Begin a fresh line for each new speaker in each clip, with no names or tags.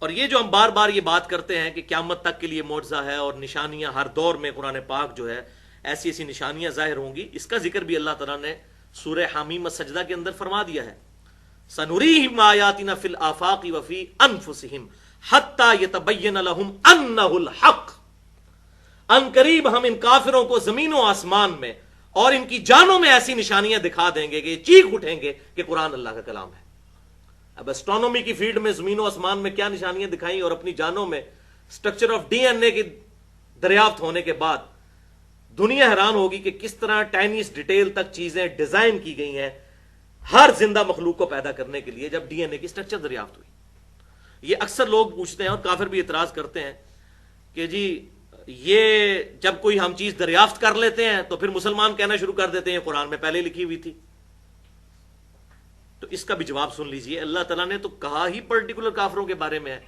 اور یہ جو ہم بار بار یہ بات کرتے ہیں کہ قیامت تک کے لیے معجزہ ہے اور نشانیاں ہر دور میں قرآن پاک جو ہے ایسی ایسی نشانیاں ظاہر ہوں گی، اس کا ذکر بھی اللہ تعالیٰ نے سورہ حمیم السجدہ کے اندر فرما دیا ہے، سَنُرِيهِمْ آيَاتِنَا فِي الْآفَاقِ وَفِي أَنفُسِهِمْ حَتَّى يَتَبَيَّنَ لَهُمْ أَنَّهُ الْحَقُّ۔ ان قریب ہم ان کافروں کو زمین و آسمان میں اور ان کی جانوں میں ایسی نشانیاں دکھا دیں گے کہ یہ چیخ اٹھیں گے کہ قرآن اللہ کا کلام ہے۔ اب اسٹرونومی کی فیلڈ میں زمین و آسمان میں کیا نشانیاں دکھائیں اور اپنی جانوں میں سٹرکچر آف ڈی این اے کی دریافت ہونے کے بعد دنیا حیران ہوگی کہ کس طرح ٹائنیس ڈیٹیل تک چیزیں ڈیزائن کی گئی ہیں ہر زندہ مخلوق کو پیدا کرنے کے لیے جب ڈی این اے کی سٹرکچر دریافت ہوئی۔ یہ اکثر لوگ پوچھتے ہیں اور کافر بھی اعتراض کرتے ہیں کہ جی یہ جب کوئی ہم چیز دریافت کر لیتے ہیں تو پھر مسلمان کہنا شروع کر دیتے ہیں قرآن میں پہلے لکھی ہوئی تھی۔ تو اس کا بھی جواب سن لیجئے، اللہ تعالیٰ نے تو کہا ہی پرٹیکولر کافروں کے بارے میں ہے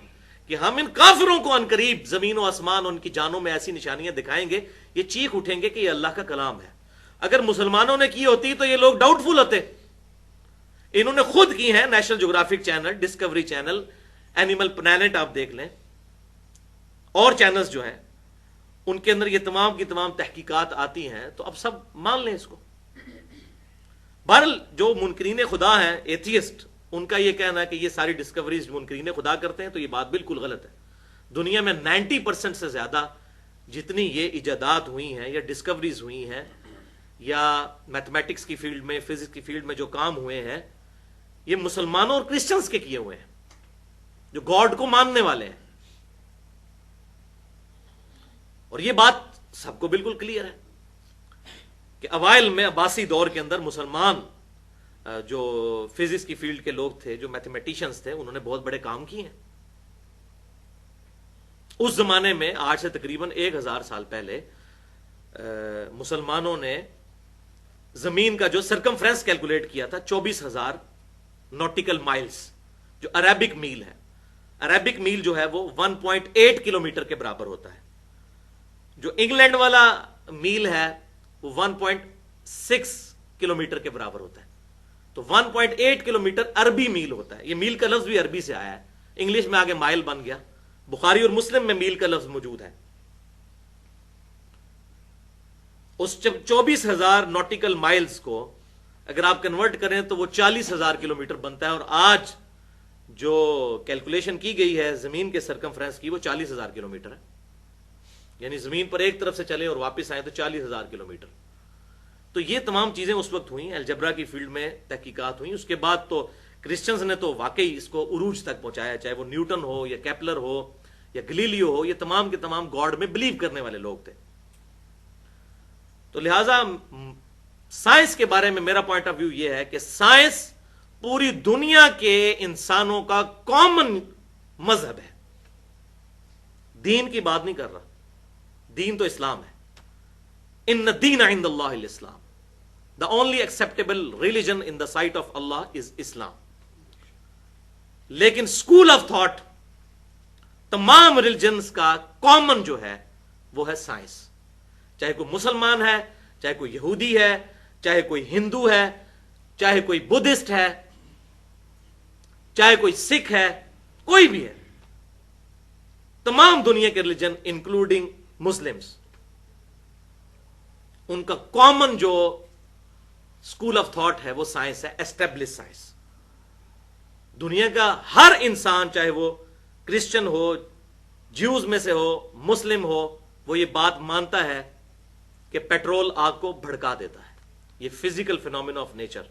کہ ہم ان کافروں کو ان قریب زمین و آسمان ان کی جانوں میں ایسی نشانیاں دکھائیں گے یہ چیخ اٹھیں گے کہ یہ اللہ کا کلام ہے۔ اگر مسلمانوں نے کی ہوتی تو یہ لوگ ڈاؤٹ فل ہوتے، انہوں نے خود کی ہیں، National Geographic channel, Discovery channel, Animal Planet آپ دیکھ لیں اور چینلز جو ہیں ان کے اندر یہ تمام کی تمام تحقیقات آتی ہیں، تو اب سب مان لیں اس کو۔ بہرحال جو منکرین خدا ہیں ایتھیسٹ، ان کا یہ کہنا ہے کہ یہ ساری ڈسکوریز جو منکرین خدا کرتے ہیں تو یہ بات بالکل غلط ہے۔ دنیا میں 90% سے زیادہ جتنی یہ ایجادات ہوئی ہیں یا ڈسکوریز ہوئی ہیں یا میتھمیٹکس کی فیلڈ میں، فزکس کی فیلڈ میں جو کام ہوئے ہیں یہ مسلمانوں اور کرسچنز کے کیے ہوئے ہیں جو گاڈ کو ماننے والے ہیں، اور یہ بات سب کو بالکل کلیئر ہے کہ اوائل میں عباسی دور کے اندر مسلمان جو فزکس کی فیلڈ کے لوگ تھے، جو میتھمیٹیشنز تھے، انہوں نے بہت بڑے کام کیے ہیں۔ اس زمانے میں آج سے تقریباً 1000 سال پہلے مسلمانوں نے زمین کا جو سرکمفرنس کیلکولیٹ کیا تھا 24,000 نوٹیکل مائلز، جو عربک میل ہے۔ عربک میل جو ہے وہ 1.8 کلومیٹر کے برابر ہوتا ہے، جو انگلینڈ والا میل ہے وہ 1.6 کلومیٹر کے برابر ہوتا ہے۔ تو 1.8 کلومیٹر عربی میل ہوتا ہے۔ یہ میل کا لفظ بھی عربی سے آیا ہے، انگلش میں آگے مائل بن گیا، بخاری اور مسلم میں میل کا لفظ موجود ہے۔ اس 24,000 نوٹیکل مائلز کو اگر آپ کنورٹ کریں تو وہ 40,000 کلومیٹر بنتا ہے، اور آج جو کیلکولیشن کی گئی ہے زمین کے سرکمفرنس کی وہ 40,000 کلومیٹر ہے، یعنی زمین پر ایک طرف سے چلے اور واپس آئیں تو 40,000 کلومیٹر۔ تو یہ تمام چیزیں اس وقت ہوئیں، الجبرا کی فیلڈ میں تحقیقات ہوئیں۔ اس کے بعد تو کرسچنز نے تو واقعی اس کو عروج تک پہنچایا، چاہے وہ نیوٹن ہو یا کیپلر ہو یا گلیلیو ہو، یہ تمام کے تمام گاڈ میں بلیو کرنے والے لوگ تھے۔ تو لہٰذا سائنس کے بارے میں میرا پوائنٹ آف ویو یہ ہے کہ سائنس پوری دنیا کے انسانوں کا کامن مذہب ہے، دین کی بات نہیں کر رہا، دین تو اسلام ہے۔ ان الدین عند اللہ الاسلام، the only acceptable religion in the sight of Allah is Islam۔ لیکن اسکول آف تھاٹ تمام ریلیجنز کا کامن جو ہے وہ ہے سائنس، چاہے کوئی مسلمان ہے، چاہے کوئی یہودی ہے، چاہے کوئی ہندو ہے، چاہے کوئی بدھسٹ ہے، چاہے کوئی سکھ ہے، کوئی بھی ہے، تمام دنیا کے ریلیجن انکلوڈنگ مسلمز، ان کا کامن جو اسکول آف تھاٹ ہے وہ سائنس ہے، ایسٹیبلش سائنس۔ دنیا کا ہر انسان، چاہے وہ کرسچن ہو، جیوز میں سے ہو، مسلم ہو، وہ یہ بات مانتا ہے کہ پیٹرول آگ کو بھڑکا دیتا ہے، یہ فزیکل فینومینا آف نیچر۔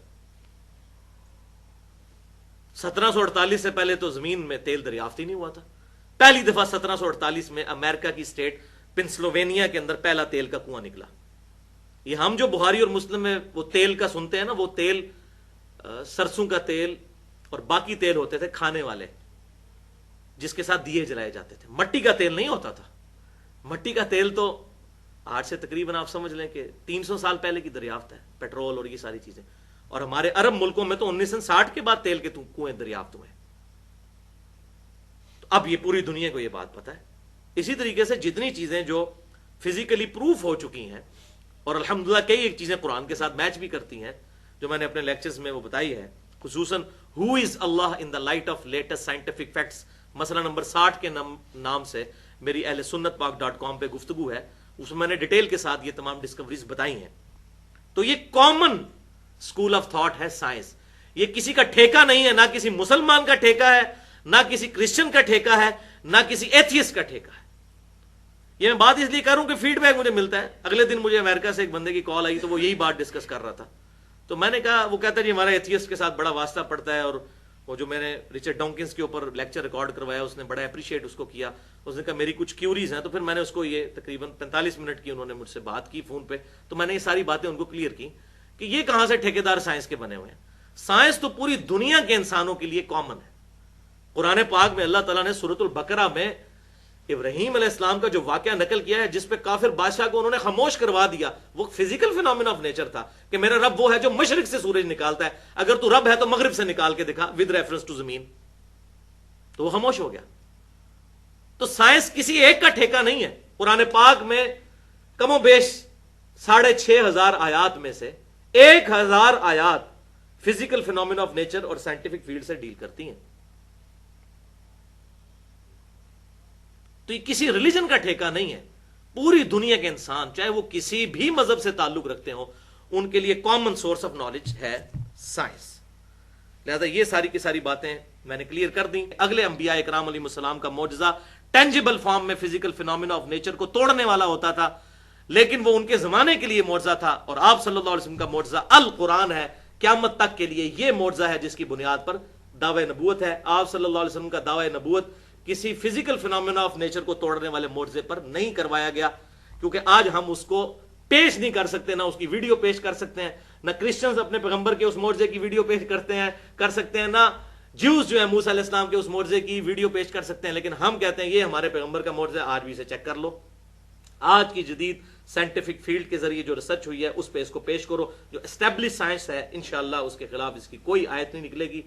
1748 سے پہلے تو زمین میں تیل دریافت ہی نہیں ہوا تھا۔ پہلی دفعہ 1748 میں امریکہ کی اسٹیٹ پنسلوینیا کے اندر پہلا تیل کا کنواں نکلا۔ یہ ہم جو بخاری اور مسلم میں وہ تیل کا سنتے ہیں نا، وہ تیل سرسوں کا تیل اور باقی تیل ہوتے تھے کھانے والے، جس کے ساتھ دیے جلائے جاتے تھے، مٹی کا تیل نہیں ہوتا تھا۔ مٹی کا تیل تو آج سے تقریباً آپ سمجھ لیں کہ 300 سال پہلے کی دریافت ہے، پیٹرول اور یہ ساری چیزیں، اور ہمارے عرب ملکوں میں تو 1960 کے بعد تیل کے کنویں دریافت ہوئے۔ تو اب یہ پوری دنیا کو یہ بات پتہ ہے۔ اسی طریقے سے جتنی چیزیں جو فزیکلی پروف ہو چکی ہیں، اور الحمدللہ کئی ایک چیزیں قرآن کے ساتھ میچ بھی کرتی ہیں، جو میں نے اپنے لیکچرز میں وہ بتائی ہے، خصوصاً who is Allah in the light of latest scientific facts مسئلہ نمبر 60 کے نام سے میری اہل سنت پاک .com پہ گفتگو ہے، اس میں نے ڈیٹیل کے ساتھ یہ تمام ڈسکوریز بتائی ہیں. تو یہ کامن اسکول آف تھاٹ ہے سائنس. یہ کسی کا ٹھیکہ نہیں ہے، نہ کسی مسلمان کا ٹھیکہ ہے، نہ کسی کرسچن کا ٹھیکہ ہے، نہ کسی ایتھیسٹ کا ٹھیکہ ہے. یہ میں بات اس لیے کروں کہ فیڈ بیک مجھے ملتا ہے. اگلے دن مجھے امریکہ سے ایک بندے کی کال آئی تو وہ یہی بات ڈسکس کر رہا تھا. تو میں نے کہا، وہ کہتا ہے جی ہمارا ایتھیسٹ کے ساتھ بڑا واسطہ پڑتا ہے، اور وہ جو میں نے رچرڈ ڈونکنز کے اوپر لیکچر ریکارڈ کروایا اس نے بڑا اپریشیٹ اس کو کیا. اس نے کہا میری کچھ کیوریز ہیں. تو پھر میں نے اس کو یہ تقریباً 45 منٹ کی انہوں نے مجھ سے بات کی فون پہ. تو میں نے یہ ساری باتیں ان کو کلیئر کی کہ یہ کہاں سے ٹھیکیدار سائنس کے بنے ہوئے ہیں. سائنس تو پوری دنیا کے انسانوں کے لیے کامن ہے. قرآن پاک میں اللہ تعالیٰ نے سورۃ البقرہ میں ابراہیم علیہ السلام کا جو واقعہ نقل کیا ہے جس پہ کافر بادشاہ کو انہوں نے خاموش کروا دیا، وہ فزیکل فینومینا آف نیچر تھا کہ میرا رب وہ ہے جو مشرق سے سورج نکالتا ہے، اگر تو رب ہے تو مغرب سے نکال کے دکھا ود ریفرنس ٹو زمین. تو وہ خاموش ہو گیا. تو سائنس کسی ایک کا ٹھیکہ نہیں ہے. قرآن پاک میں کم و بیش 6500 آیات میں سے 1000 آیات فزیکل فینومینا آف نیچر اور سائنٹیفک فیلڈ سے ڈیل کرتی ہیں. تو یہ کسی ریلیجن کا ٹھیکہ نہیں ہے. پوری دنیا کے انسان چاہے وہ کسی بھی مذہب سے تعلق رکھتے ہوں ان کے لیے کامن سورس آف نالج ہے سائنس. لہذا یہ ساری کی ساری باتیں میں نے کلیئر کر دیں. اگلے انبیاء اکرام علیہ السلام کا معجزہ ٹینجیبل فارم میں فزیکل فینومینا آف نیچر کو توڑنے والا ہوتا تھا، لیکن وہ ان کے زمانے کے لیے معجزہ تھا. اور آپ صلی اللہ علیہ وسلم کا معجزہ القرآن ہے. قیامت تک کے لیے یہ معجزہ ہے جس کی بنیاد پر دعوی نبوت ہے. آپ صلی اللہ علیہ وسلم کا دعوی نبوت کسی فزیکل فینومینا آف نیچر کو توڑنے والے معجزے پر نہیں کروایا گیا، کیونکہ آج ہم اس کو پیش نہیں کر سکتے، نہ اس کی ویڈیو پیش کر سکتے ہیں، نہ کرسچنز اپنے پیغمبر کے اس معجزے کی ویڈیو پیش کر سکتے ہیں، نہ جیوز جو ہے موسیٰ علیہ السلام کے اس معجزے کی ویڈیو پیش کر سکتے ہیں. لیکن ہم کہتے ہیں یہ ہمارے پیغمبر کا معجزہ ہے، آج بھی اسے چیک کر لو. آج کی جدید سائنٹیفک فیلڈ کے ذریعے جو ریسرچ ہوئی ہے اس پہ اس کو پیش کرو. جو اسٹیبلش سائنس ہے انشاءاللہ اس کے خلاف اس کی کوئی آیت نہیں نکلے گی.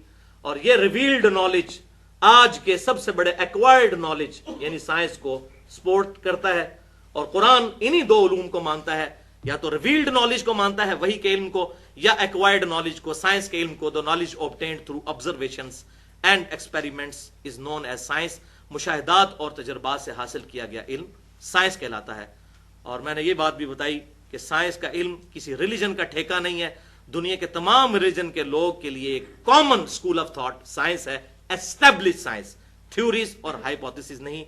اور یہ ریویلڈ نالج آج کے سب سے بڑے ایکوائرڈ نالج یعنی سائنس کو سپورٹ کرتا ہے. اور قرآن انہی دو علوم کو مانتا ہے، یا تو ریویلڈ نالج کو مانتا ہے وہی کے علم کو، یا ایکوائرڈ نالج کو، سائنس کے علم کو. the knowledge obtained through observations and experiments is known as science. مشاہدات اور تجربات سے حاصل کیا گیا علم سائنس کہلاتا ہے. اور میں نے یہ بات بھی بتائی کہ سائنس کا علم کسی ریلیجن کا ٹھیکہ نہیں ہے. دنیا کے تمام ریلیجن کے لوگ کے لیے ایک common school of thought science ہے، اسٹیبلش سائنس، تھیوریز اور ہائپوتھیسز نہیں.